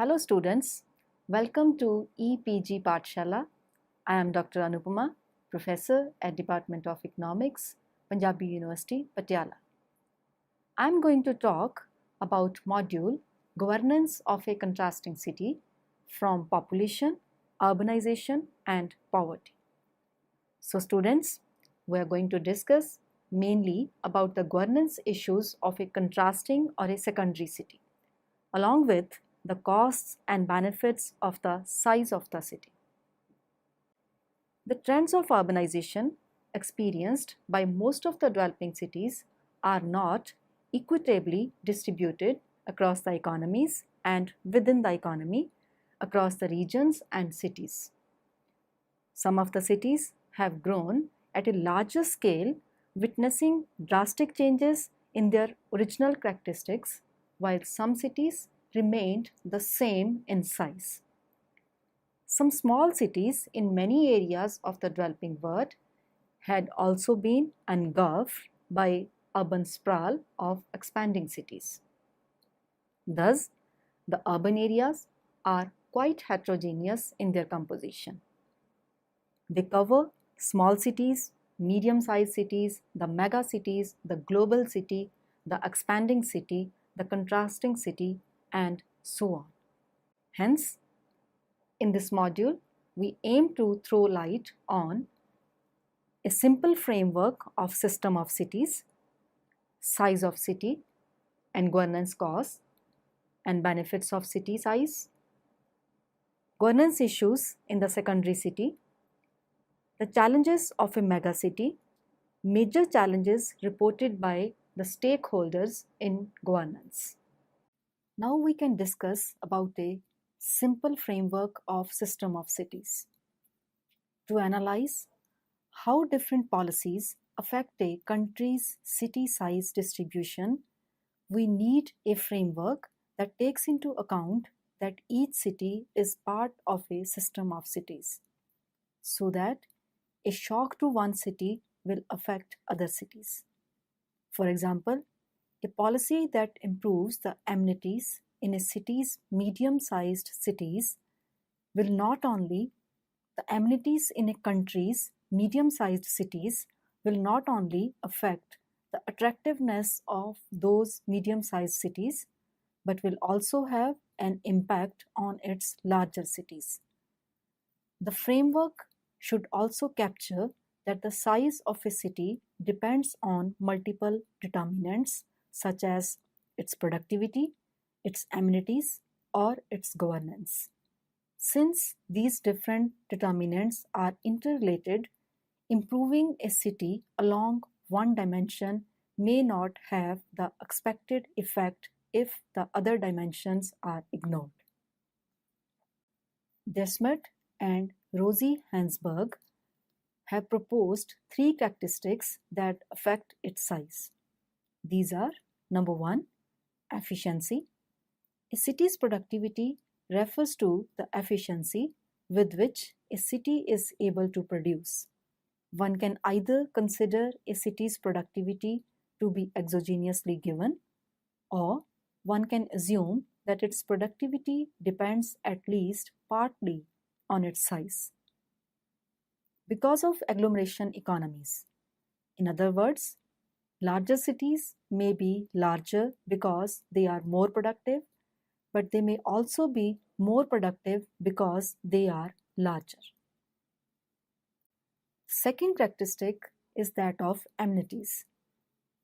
Hello students, welcome to EPG Pathshala. I am Dr. Anupama, Professor at Department of Economics, Punjabi University, Patiala. I am going to talk about module Governance of a Contrasting City from Population, Urbanization and Poverty. So students, we are going to discuss mainly about the governance issues of a contrasting or a secondary city, along with the costs and benefits of the size of the city. The trends of urbanization experienced by most of the developing cities are not equitably distributed across the economies and within the economy, across the regions and cities. Some of the cities have grown at a larger scale, witnessing drastic changes in their original characteristics, while some cities remained the same in size. Some small cities in many areas of the developing world had also been engulfed by urban sprawl of expanding cities. Thus, the urban areas are quite heterogeneous in their composition. They cover small cities, medium-sized cities, the mega cities, the global city, the expanding city, the contrasting city, and so on. Hence, in this module, we aim to throw light on a simple framework of system of cities, size of city, and governance costs and benefits of city size, governance issues in the secondary city, the challenges of a mega city, major challenges reported by the stakeholders in governance. Now we can discuss about a simple framework of system of cities. To analyze how different policies affect a country's city size distribution, we need a framework that takes into account that each city is part of a system of cities, so that a shock to one city will affect other cities. For example, a policy that improves the amenities in a city's medium-sized cities will not only the amenities in a country's medium-sized cities will not only affect the attractiveness of those medium-sized cities, but will also have an impact on its larger cities. The framework should also capture that the size of a city depends on multiple determinants such as its productivity, its amenities, or its governance. Since these different determinants are interrelated, improving a city along one dimension may not have the expected effect if the other dimensions are ignored. Desmet and Rosie Hansberg have proposed three characteristics that affect its size. These are: number one, efficiency. A city's productivity refers to the efficiency with which a city is able to produce. One can either consider a city's productivity to be exogenously given, or one can assume that its productivity depends at least partly on its size. Because of agglomeration economies. In other words, larger cities may be larger because they are more productive, but they may also be more productive because they are larger. Second characteristic is that of amenities.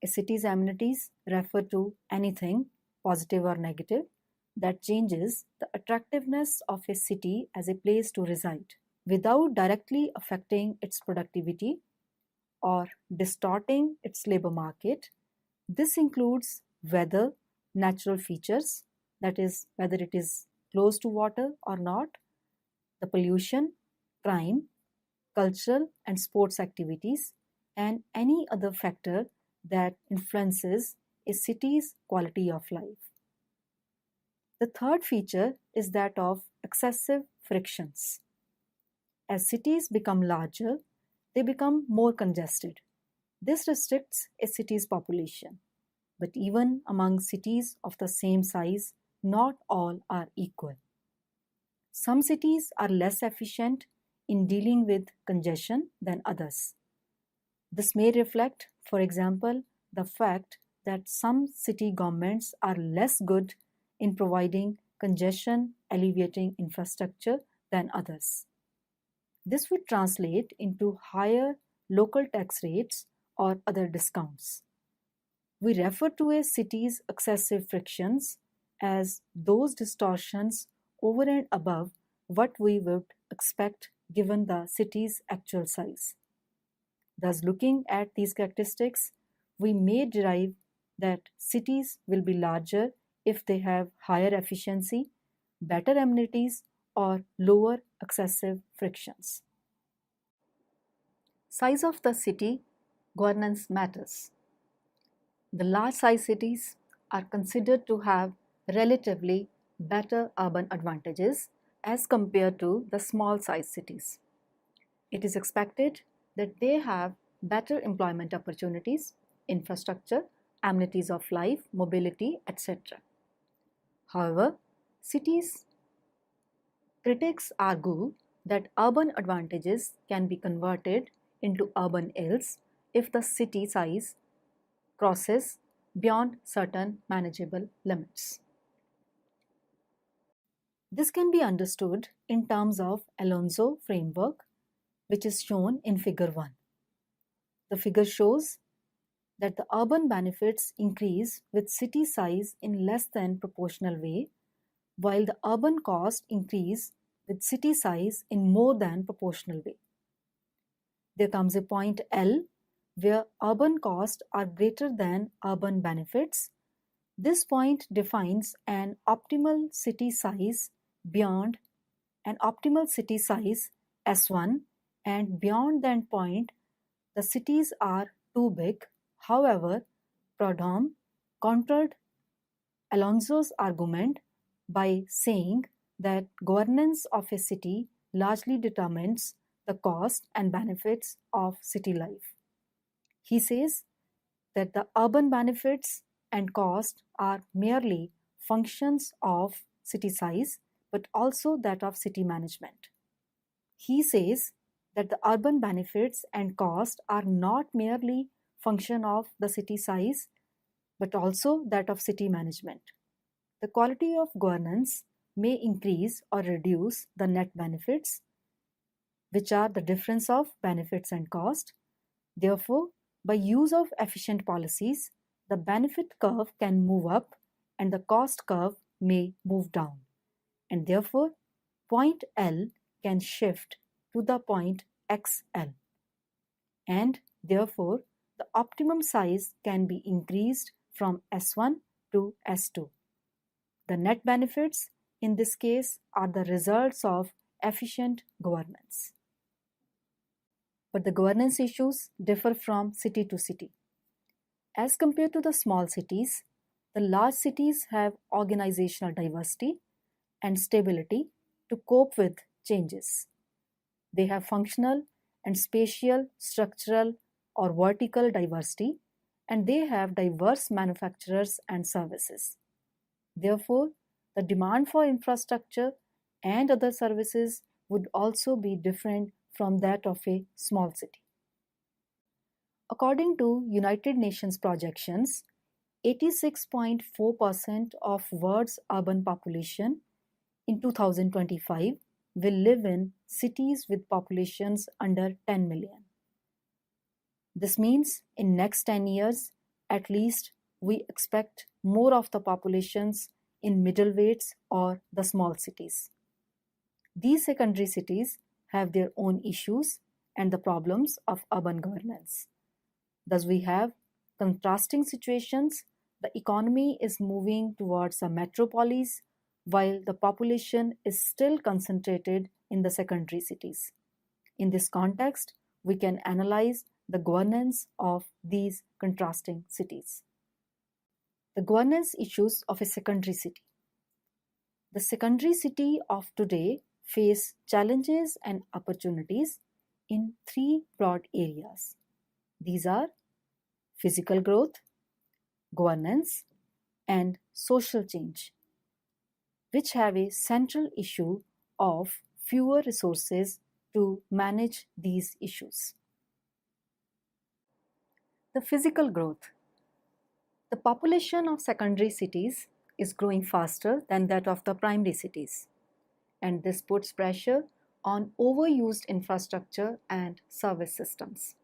A city's amenities refer to anything, positive or negative, that changes the attractiveness of a city as a place to reside, without directly affecting its productivity or distorting its labor market. This includes weather, natural features, that is, whether it is close to water or not, the pollution, crime, cultural and sports activities, and any other factor that influences a city's quality of life. The third feature is that of excessive frictions. As cities become larger, they become more congested. This restricts a city's population. But even among cities of the same size, not all are equal. Some cities are less efficient in dealing with congestion than others. This may reflect, for example, the fact that some city governments are less good in providing congestion alleviating infrastructure than others. This would translate into higher local tax rates or other discounts. We refer to a city's excessive frictions as those distortions over and above what we would expect given the city's actual size. Thus, looking at these characteristics, we may derive that cities will be larger if they have higher efficiency, better amenities, or lower excessive frictions. Size of the city governance matters. The large size cities are considered to have relatively better urban advantages as compared to the small size cities. It is expected that they have better employment opportunities, infrastructure, amenities of life, mobility, etc. However, cities critics argue that urban advantages can be converted into urban ills if the city size crosses beyond certain manageable limits. This can be understood in terms of Alonso framework, which is shown in figure 1. The figure shows that the urban benefits increase with city size in less than proportional way, while the urban cost increase with city size in more than proportional way. There comes a point L where urban costs are greater than urban benefits. This point defines an optimal city size beyond an optimal city size S1, and beyond that point the cities are too big. However, Proudhon countered Alonso's argument by saying that governance of a city largely determines the cost and benefits of city life. He says that the urban benefits and cost are merely functions of city size, but also that of city management. He says that the urban benefits and cost are not merely function of the city size, but also that of city management. The quality of governance may increase or reduce the net benefits, which are the difference of benefits and cost. Therefore, by use of efficient policies, the benefit curve can move up and the cost curve may move down. And therefore, point L can shift to the point XL. And therefore, the optimum size can be increased from S1 to S2. The net benefits in this case are the results of efficient governance. But the governance issues differ from city to city. As compared to the small cities, the large cities have organizational diversity and stability to cope with changes. They have functional and spatial, structural, or vertical diversity, and they have diverse manufacturers and services. Therefore, the demand for infrastructure and other services would also be different from that of a small city. According to United Nations projections, 86.4% of world's urban population in 2025 will live in cities with populations under 10 million. This means in next 10 years, at least we expect more of the populations in middleweights or the small cities. These secondary cities have their own issues and the problems of urban governance. Thus, we have contrasting situations. The economy is moving towards a metropolis while the population is still concentrated in the secondary cities. In this context, we can analyze the governance of these contrasting cities. The governance issues of a secondary city. The secondary city of today face challenges and opportunities in three broad areas. These are physical growth, governance, and social change, which have a central issue of fewer resources to manage these issues. The physical growth. The population of secondary cities is growing faster than that of the primary cities, and this puts pressure on overused infrastructure and service systems.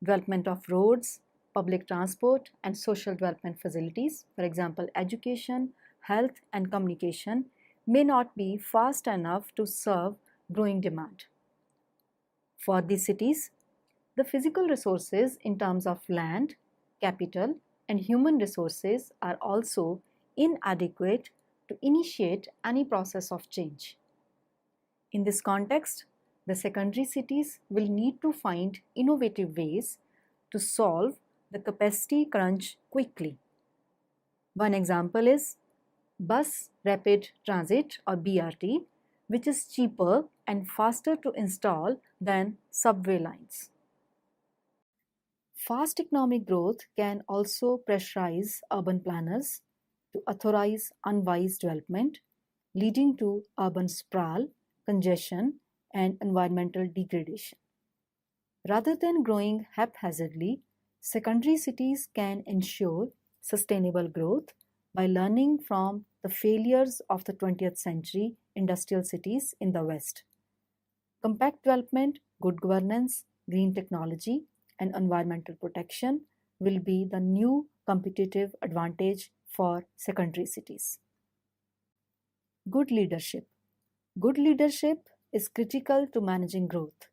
Development of roads, public transport, and social development facilities, for example, education, health, and communication, may not be fast enough to serve growing demand. For these cities, the physical resources in terms of land, capital, and human resources are also inadequate to initiate any process of change. In this context, the secondary cities will need to find innovative ways to solve the capacity crunch quickly. One example is Bus Rapid Transit or BRT, which is cheaper and faster to install than subway lines. Fast economic growth can also pressurize urban planners to authorize unwise development, leading to urban sprawl, congestion, and environmental degradation. Rather than growing haphazardly, secondary cities can ensure sustainable growth by learning from the failures of the 20th century industrial cities in the West. Compact development, good governance, green technology, and environmental protection will be the new competitive advantage for secondary cities. Good leadership. Good leadership is critical to managing growth,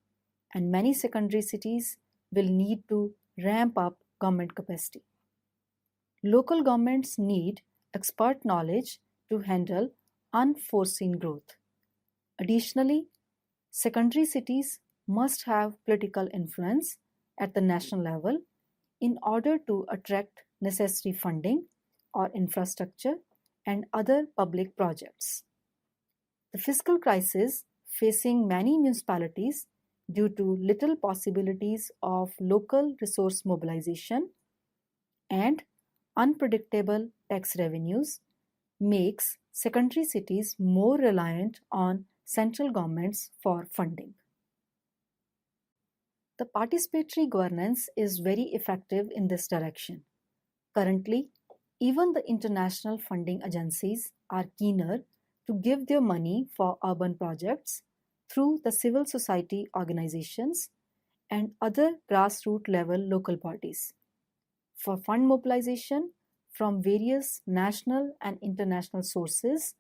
and many secondary cities will need to ramp up government capacity. Local governments need expert knowledge to handle unforeseen growth. Additionally, secondary cities must have political influence at the national level in order to attract necessary funding or infrastructure and other public projects. The fiscal crisis facing many municipalities due to little possibilities of local resource mobilization and unpredictable tax revenues makes secondary cities more reliant on central governments for funding. The participatory governance is very effective in this direction. Currently, even the international funding agencies are keener to give their money for urban projects through the civil society organizations and other grassroots level local bodies. For fund mobilization from various national and international sources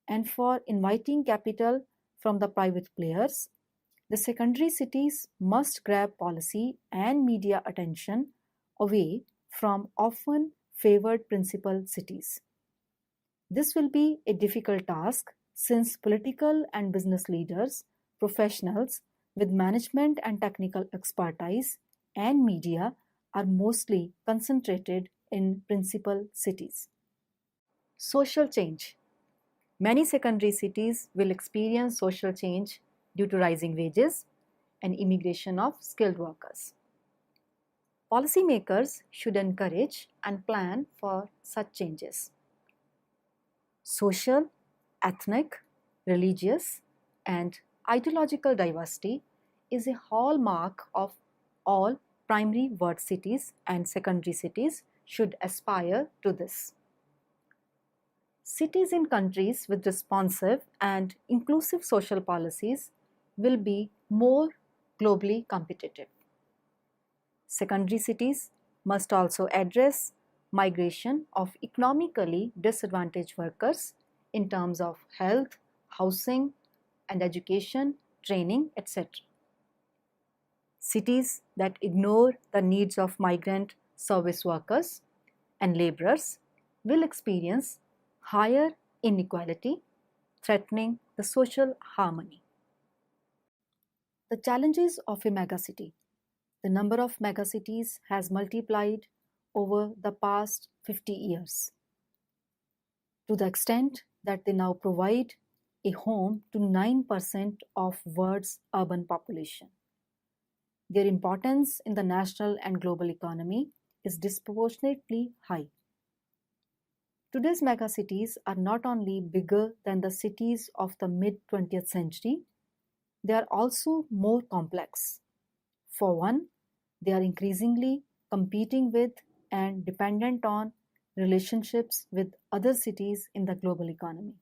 and for inviting capital from the private players, the secondary cities must grab policy and media attention away from often favored principal cities. This will be a difficult task since political and business leaders, professionals with management and technical expertise, and media are mostly concentrated in principal cities. Social change. Many secondary cities will experience social change due to rising wages and immigration of skilled workers. Policymakers should encourage and plan for such changes. Social, ethnic, religious, and ideological diversity is a hallmark of all primary word cities, and secondary cities should aspire to this. Cities in countries with responsive and inclusive social policies will be more globally competitive. Secondary cities must also address migration of economically disadvantaged workers in terms of health, housing, and education, training, etc. Cities that ignore the needs of migrant service workers and laborers will experience higher inequality, threatening the social harmony. The challenges of a megacity. The number of megacities has multiplied over the past 50 years to the extent that they now provide a home to 9% of world's urban population. Their importance in the national and global economy is disproportionately high. Today's megacities are not only bigger than the cities of the mid 20th century, they are also more complex. For one, they are increasingly competing with and dependent on relationships with other cities in the global economy.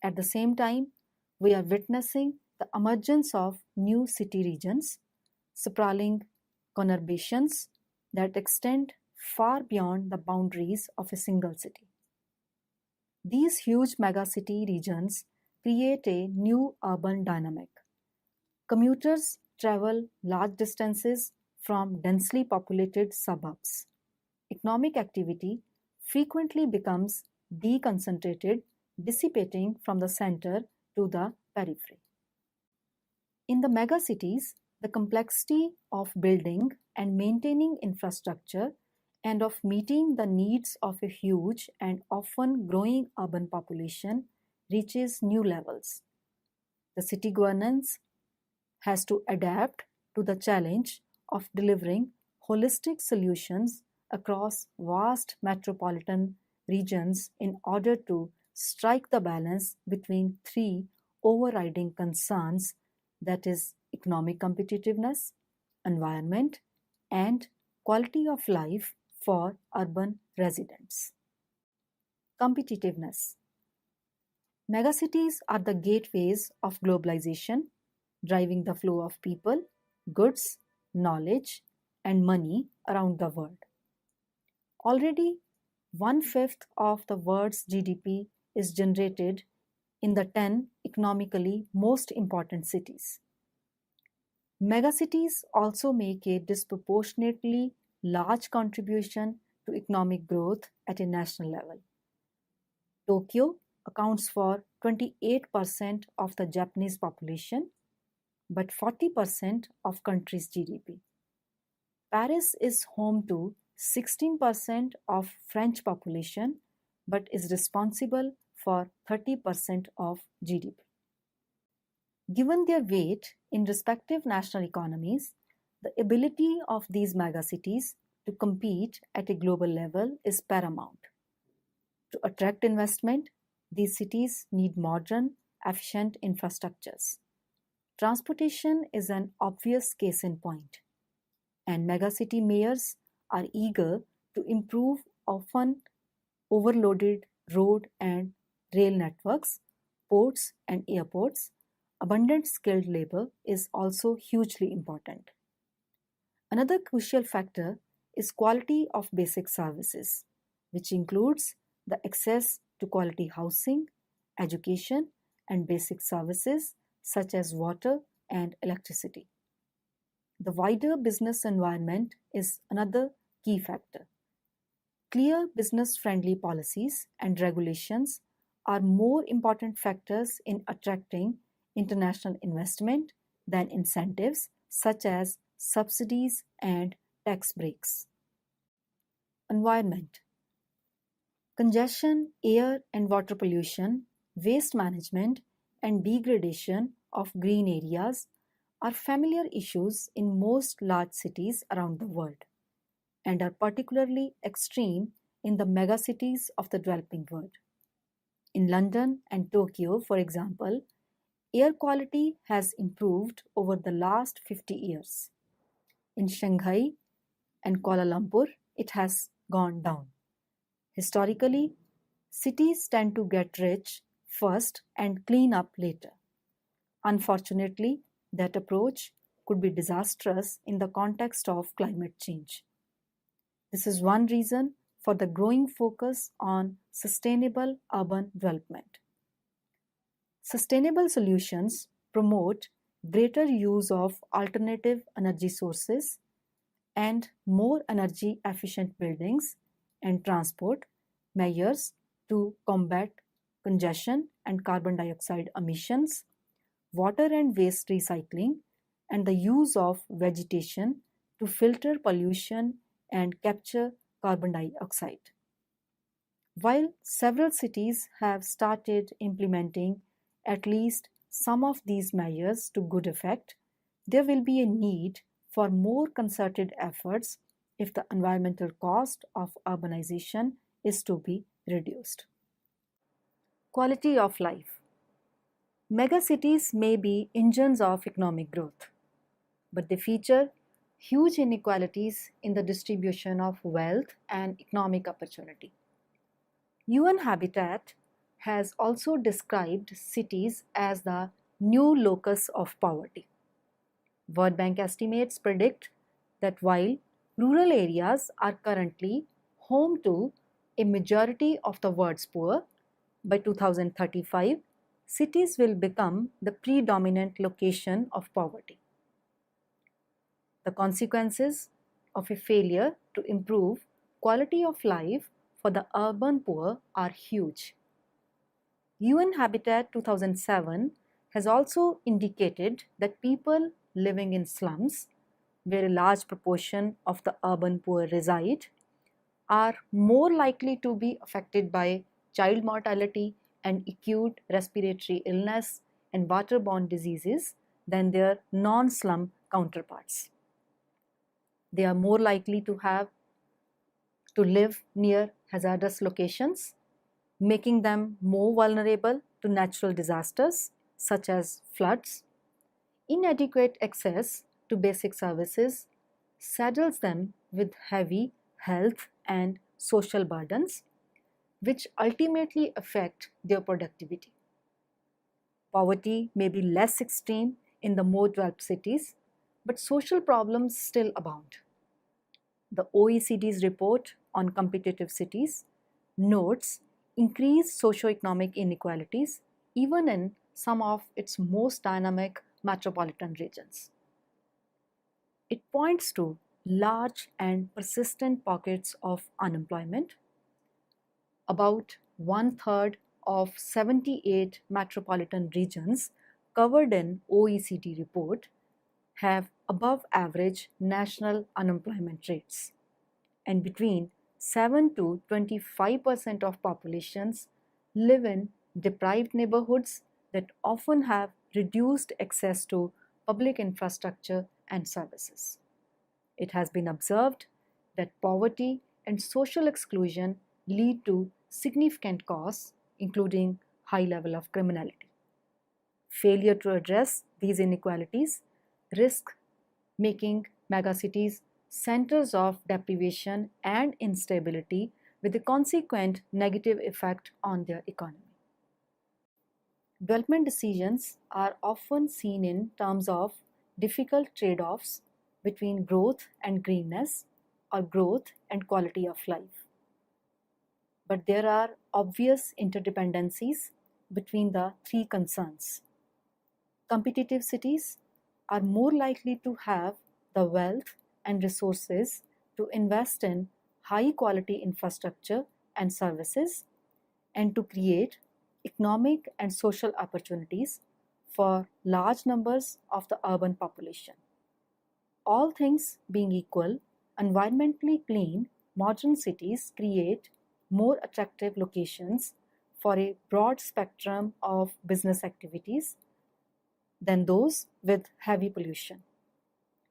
At the same time, we are witnessing the emergence of new city regions, sprawling conurbations that extend far beyond the boundaries of a single city. These huge megacity regions create a new urban dynamic. Commuters travel large distances from densely populated suburbs. Economic activity frequently becomes deconcentrated, dissipating from the center to the periphery. In the megacities, the complexity of building and maintaining infrastructure and of meeting the needs of a huge and often growing urban population reaches new levels. The city governance has to adapt to the challenge of delivering holistic solutions across vast metropolitan regions in order to strike the balance between three overriding concerns, that is, economic competitiveness, environment, and quality of life for urban residents. Competitiveness. Megacities are the gateways of globalization, driving the flow of people, goods, knowledge, and money around the world. Already, 1/5 of the world's GDP is generated in the 10 economically most important cities. Megacities also make a disproportionately large contribution to economic growth at a national level. Tokyo accounts for 28% of the Japanese population, but 40% of country's GDP. Paris is home to 16% of French population, but is responsible for 30% of GDP. Given their weight in respective national economies, the ability of these megacities to compete at a global level is paramount. To attract investment, these cities need modern, efficient infrastructures. Transportation is an obvious case in point, and megacity mayors are eager to improve often overloaded road and rail networks, ports and airports. Abundant skilled labor is also hugely important. Another crucial factor is quality of basic services, which includes the access to quality housing, education, and basic services such as water and electricity. The wider business environment is another key factor. Clear business-friendly policies and regulations are more important factors in attracting international investment than incentives such as subsidies and tax breaks. Environment. Congestion, air and water pollution, waste management, and degradation of green areas are familiar issues in most large cities around the world and are particularly extreme in the megacities of the developing world. In London and Tokyo, for example, air quality has improved over the last 50 years. In Shanghai and Kuala Lumpur, it has gone down. Historically, cities tend to get rich first and clean up later. Unfortunately, that approach could be disastrous in the context of climate change. This is one reason for the growing focus on sustainable urban development. Sustainable solutions promote greater use of alternative energy sources and more energy efficient buildings and transport measures to combat congestion and carbon dioxide emissions, water and waste recycling, and the use of vegetation to filter pollution and capture carbon dioxide. While several cities have started implementing at least some of these measures to good effect, there will be a need for more concerted efforts if the environmental cost of urbanization is to be reduced. Quality of life. Megacities may be engines of economic growth, but they feature huge inequalities in the distribution of wealth and economic opportunity. UN Habitat has also described cities as the new locus of poverty. World Bank estimates predict that while rural areas are currently home to a majority of the world's poor, by 2035, cities will become the predominant location of poverty. The consequences of a failure to improve quality of life for the urban poor are huge. UN Habitat 2007 has also indicated that people living in slums, where a large proportion of the urban poor reside, are more likely to be affected by child mortality and acute respiratory illness and waterborne diseases than their non-slum counterparts. They are more likely to live near hazardous locations, making them more vulnerable to natural disasters such as floods. Inadequate access to basic services saddles them with heavy health and social burdens, which ultimately affect their productivity. Poverty may be less extreme in the more developed cities, but social problems still abound. The OECD's report on competitive cities notes increased socioeconomic inequalities even in some of its most dynamic metropolitan regions. It points to large and persistent pockets of unemployment. About one-third of 78 metropolitan regions covered in OECD report have above average national unemployment rates, and between 7 to 25% of populations live in deprived neighborhoods that often have reduced access to public infrastructure and services. It has been observed that poverty and social exclusion lead to significant costs, including high level of criminality. Failure to address these inequalities risk making megacities centers of deprivation and instability with a consequent negative effect on their economy. Development decisions are often seen in terms of difficult trade-offs between growth and greenness or growth and quality of life. But there are obvious interdependencies between the three concerns. Competitive cities are more likely to have the wealth and resources to invest in high-quality infrastructure and services and to create economic and social opportunities for large numbers of the urban population. All things being equal, environmentally clean, modern cities create more attractive locations for a broad spectrum of business activities than those with heavy pollution.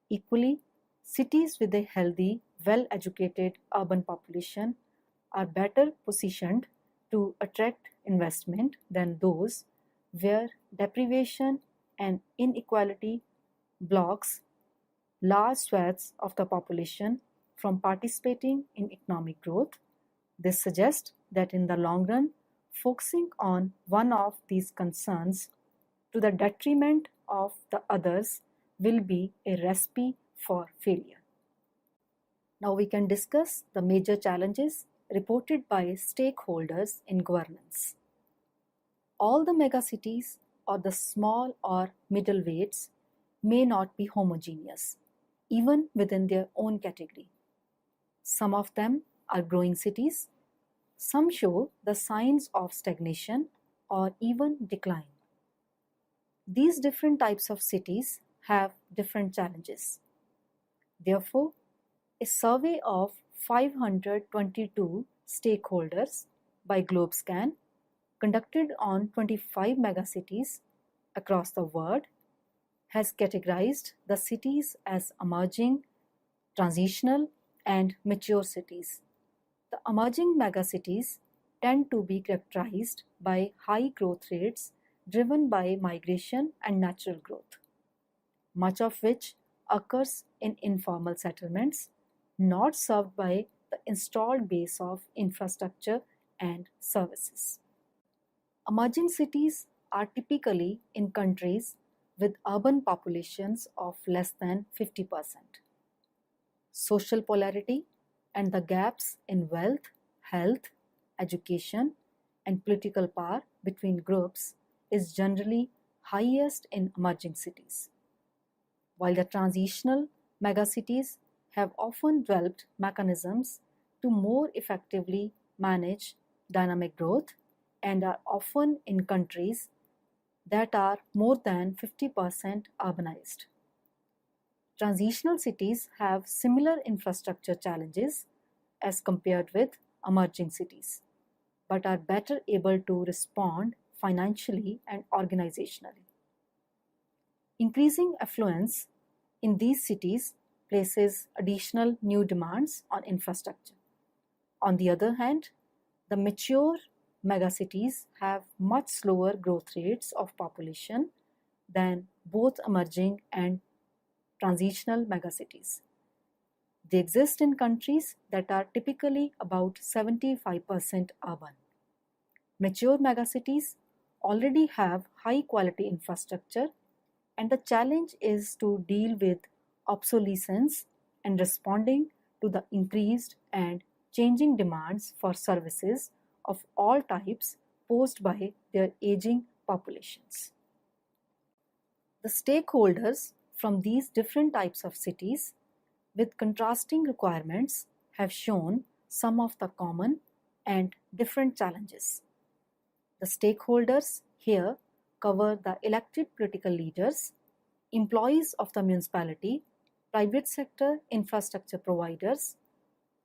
Equally, cities with a healthy, well-educated urban population are better positioned to attract investment than those where deprivation and inequality blocks large swaths of the population from participating in economic growth. This suggests that in the long run, focusing on one of these concerns to the detriment of the others will be a recipe for failure. Now we can discuss the major challenges reported by stakeholders in governance. All the megacities or the small or middle weights may not be homogeneous, even within their own category. Some of them are growing cities. Some show the signs of stagnation or even decline. These different types of cities have different challenges. Therefore, a survey of 522 stakeholders by GlobeScan conducted on 25 megacities across the world has categorized the cities as emerging, transitional, and mature cities. The emerging megacities tend to be characterized by high growth rates driven by migration and natural growth, much of which occurs in informal settlements, not served by the installed base of infrastructure and services. Emerging cities are typically in countries with urban populations of less than 50%. Social polarity and the gaps in wealth, health, education, and political power between groups is generally highest in emerging cities. While the transitional megacities have often developed mechanisms to more effectively manage dynamic growth and are often in countries that are more than 50% urbanized. Transitional cities have similar infrastructure challenges as compared with emerging cities, but are better able to respond financially and organizationally. Increasing affluence in these cities places additional new demands on infrastructure. On the other hand, the mature megacities have much slower growth rates of population than both emerging and transitional megacities. They exist in countries that are typically about 75% urban. Mature megacities already have high quality infrastructure, and the challenge is to deal with obsolescence and responding to the increased and changing demands for services of all types posed by their aging populations. The stakeholders from these different types of cities with contrasting requirements have shown some of the common and different challenges. The stakeholders here cover the elected political leaders, employees of the municipality, private sector infrastructure providers,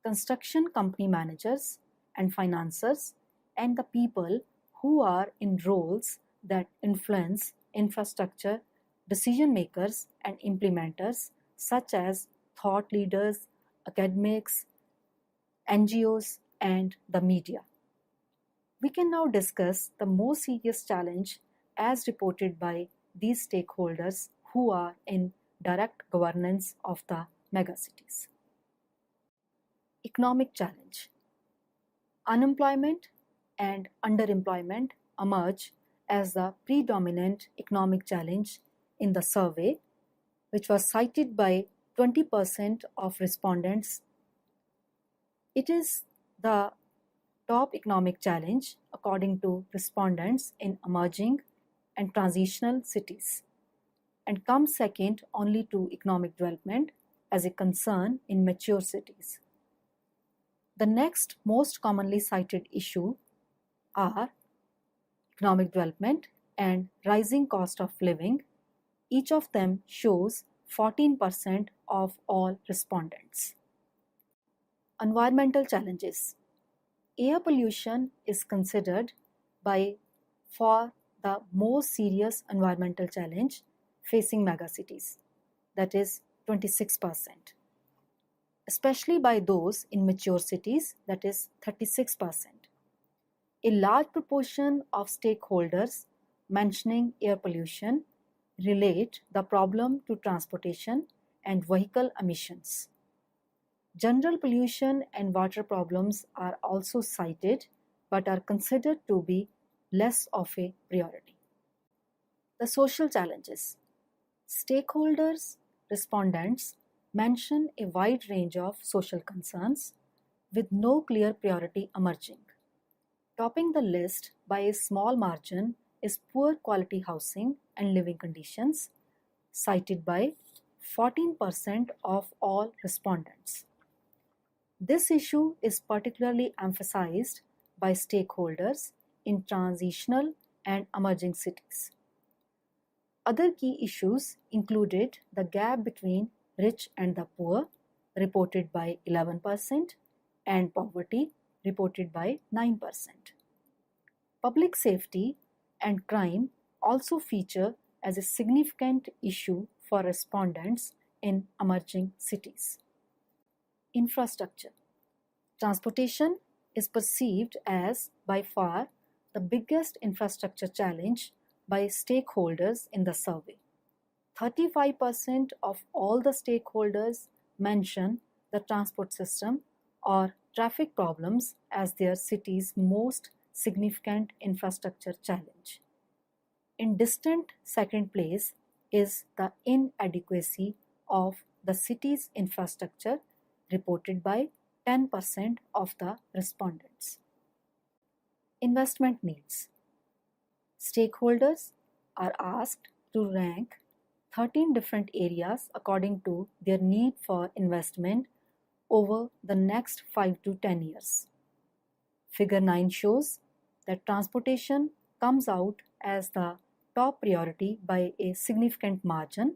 construction company managers and financiers, and the people who are in roles that influence infrastructure decision makers and implementers such as thought leaders, academics, NGOs, and the media. We can now discuss the most serious challenge as reported by these stakeholders who are in direct governance of the megacities. Economic challenge. Unemployment and underemployment emerge as the predominant economic challenge in the survey, which was cited by 20% of respondents. It is the top economic challenge according to respondents in emerging and transitional cities, and comes second only to economic development as a concern in mature cities. The next most commonly cited issue are economic development and rising cost of living. Each of them shows 14% of all respondents. Environmental challenges. Air pollution is considered for the most serious environmental challenge facing megacities, that is 26%, especially by those in mature cities, that is 36%. A large proportion of stakeholders mentioning air pollution relate the problem to transportation and vehicle emissions. General pollution and water problems are also cited but are considered to be less of a priority. The social challenges. Stakeholders, respondents mention a wide range of social concerns with no clear priority emerging. Topping the list by a small margin is poor quality housing and living conditions, cited by 14% of all respondents. This issue is particularly emphasized by stakeholders in transitional and emerging cities. Other key issues included the gap between rich and the poor, reported by 11%, and poverty, reported by 9%. Public safety and crime also feature as a significant issue for respondents in emerging cities. Infrastructure. Transportation is perceived as by far the biggest infrastructure challenge by stakeholders in the survey. 35% of all the stakeholders mention the transport system or traffic problems as their city's most significant infrastructure challenge. In distant second place is the inadequacy of the city's infrastructure, reported by 10% of the respondents. Investment needs. Stakeholders are asked to rank 13 different areas according to their need for investment over the next 5 to 10 years. Figure 9 shows that transportation comes out as the top priority by a significant margin,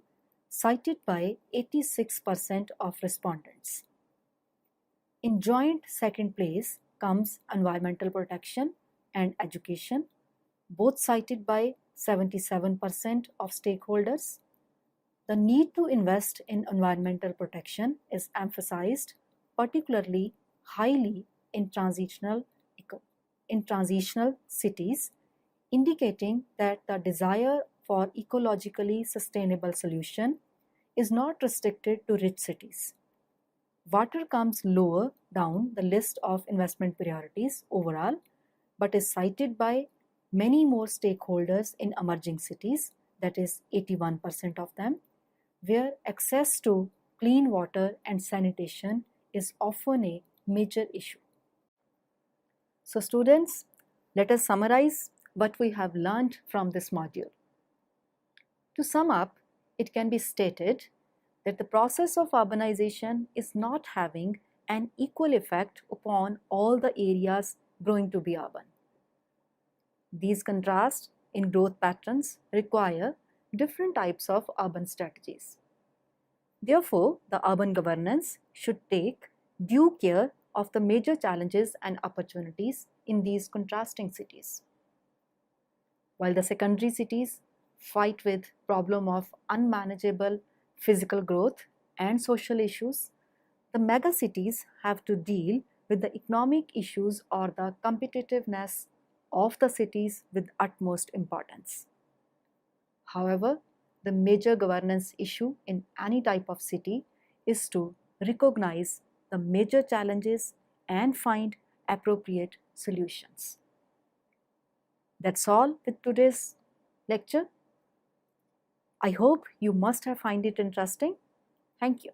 cited by 86% of respondents. In joint second place comes environmental protection and education, both cited by 77% of stakeholders. The need to invest in environmental protection is emphasized particularly highly in transitional cities, indicating that the desire for ecologically sustainable solution is not restricted to rich cities. Water comes lower down the list of investment priorities overall, but is cited by many more stakeholders in emerging cities, that is 81% of them, where access to clean water and sanitation is often a major issue. So students, let us summarize what we have learned from this module. To sum up, it can be stated that the process of urbanization is not having an equal effect upon all the areas growing to be urban. These contrasts in growth patterns require different types of urban strategies. Therefore, the urban governance should take due care of the major challenges and opportunities in these contrasting cities. While the secondary cities fight with problem of unmanageable physical growth and social issues, the megacities have to deal with the economic issues or the competitiveness of the cities with utmost importance. However, the major governance issue in any type of city is to recognize the major challenges and find appropriate solutions. That's all with today's lecture. I hope you must have found it interesting. Thank you.